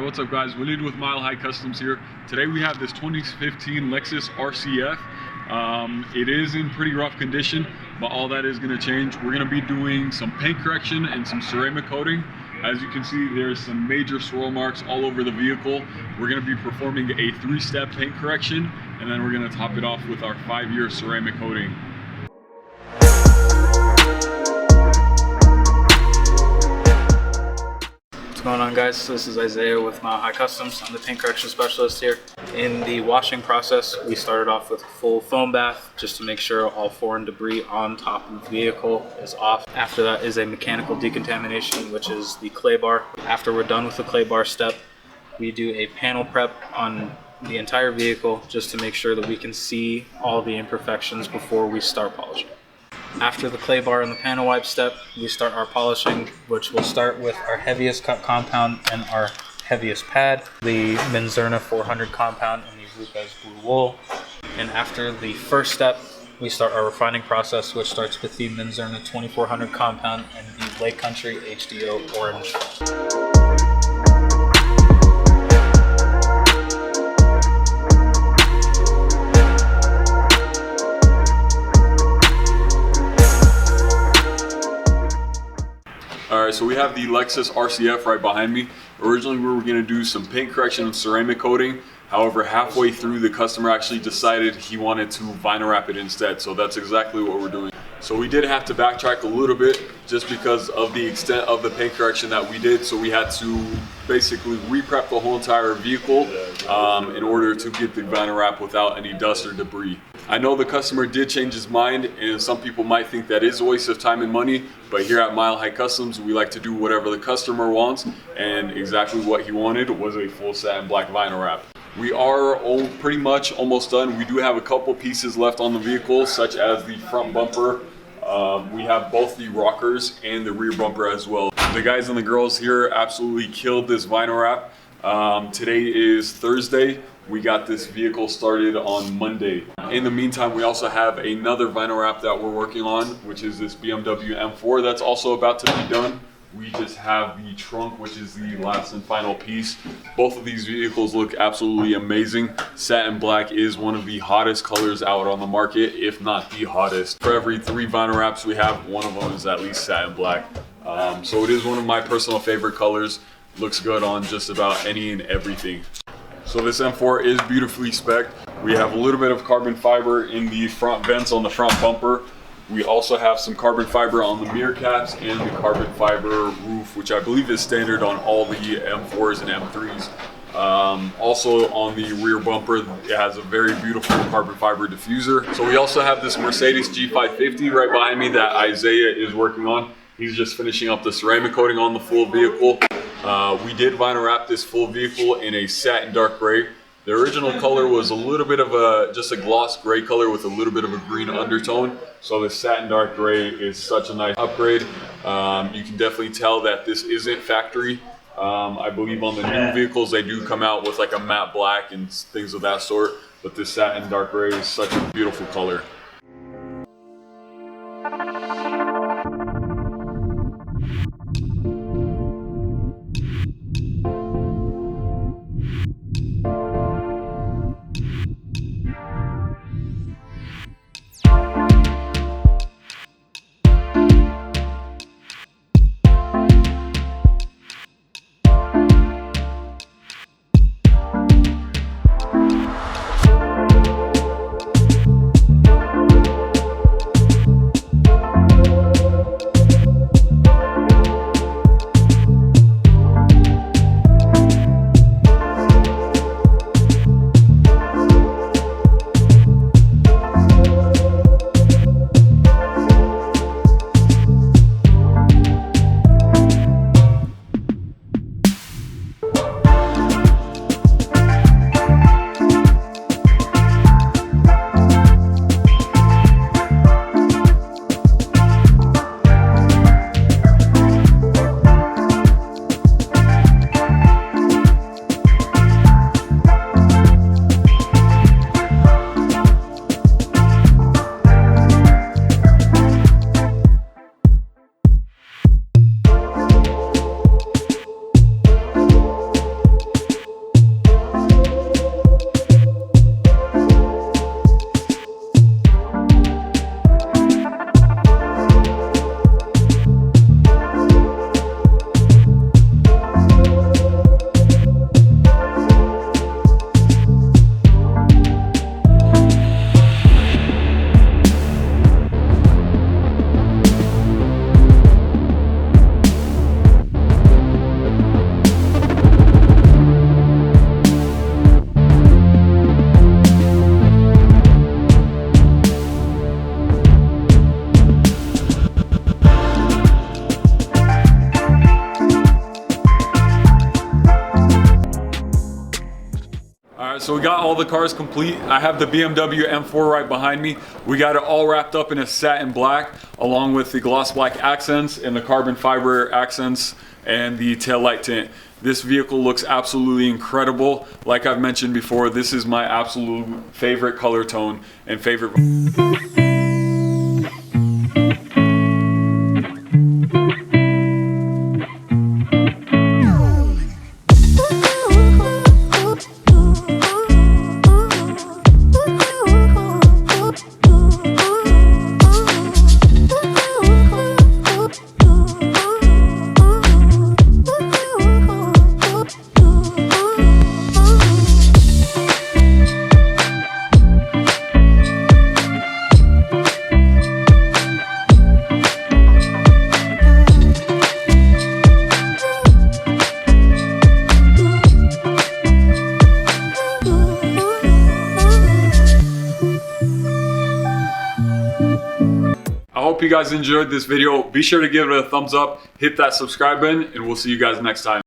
what's up guys? William with Mile High Customs here. Today we have this 2015 Lexus RCF. It is in pretty rough condition, but all that is going to change. We're going to be doing some paint correction and some ceramic coating. As you can see, there's some major swirl marks all over the vehicle. We're going to be performing a 3-step paint correction, and then we're going to top it off with our 5-year ceramic coating. What's going on, guys? This is Isaiah with Mile High Customs. I'm the paint correction specialist here. In the washing process, we started off with a full foam bath just to make sure all foreign debris on top of the vehicle is off. After that is a mechanical decontamination, which is the clay bar. After we're done with the clay bar step, we do a panel prep on the entire vehicle just to make sure that we can see all the imperfections before we start polishing. After the clay bar and the panel wipe step, we start our polishing, which will start with our heaviest cut compound and our heaviest pad, the Menzerna 400 compound and the Rupes blue wool. And after the first step, we start our refining process, which starts with the Menzerna 2400 compound and the Lake Country HDO orange. Alright, so we have the Lexus RCF right behind me. Originally we were going to do some paint correction and ceramic coating. However, halfway through the customer actually decided he wanted to vinyl wrap it instead. So that's exactly what we're doing. So we did have to backtrack a little bit just because of the extent of the paint correction that we did. So we had to basically re-prep the whole entire vehicle in order to get the vinyl wrap without any dust or debris. I know the customer did change his mind, and some people might think that is a waste of time and money, but here at Mile High Customs, we like to do whatever the customer wants, and exactly what he wanted was a full satin black vinyl wrap. We are pretty much almost done. We do have a couple pieces left on the vehicle, such as the front bumper. We have both the rockers and the rear bumper as well. The guys and the girls here absolutely killed this vinyl wrap. Today is Thursday. We got this vehicle started on Monday. In the meantime, we also have another vinyl wrap that we're working on, which is this BMW M4 that's also about to be done. We just have the trunk, which is the last and final piece. Both of these vehicles look absolutely amazing. Satin black is one of the hottest colors out on the market, if not the hottest. For every 3 vinyl wraps we have, one of them is at least satin black. So it is one of my personal favorite colors. Looks good on just about any and everything. So this M4 is beautifully spec'd. We have a little bit of carbon fiber in the front vents on the front bumper. We also have some carbon fiber on the mirror caps and the carbon fiber roof, which I believe is standard on all the M4s and M3s. Also on the rear bumper, it has a very beautiful carbon fiber diffuser. So we also have this Mercedes G550 right behind me that Isaiah is working on. He's just finishing up the ceramic coating on the full vehicle. We did vinyl wrap this full vehicle in a satin dark gray. The original color was a little bit of just a gloss gray color with a little bit of a green undertone. So the satin dark gray is such a nice upgrade. You can definitely tell that this isn't factory. I believe on the new vehicles they do come out with like a matte black and things of that sort. But this satin dark gray is such a beautiful color. So we got all the cars complete. I have the BMW M4 right behind me. We got it all wrapped up in a satin black, along with the gloss black accents and the carbon fiber accents and the taillight tint. This vehicle looks absolutely incredible. Like I've mentioned before, this is my absolute favorite color tone and favorite. I hope you guys enjoyed this video. Be sure to give it a thumbs up, hit that subscribe button, and we'll see you guys next time.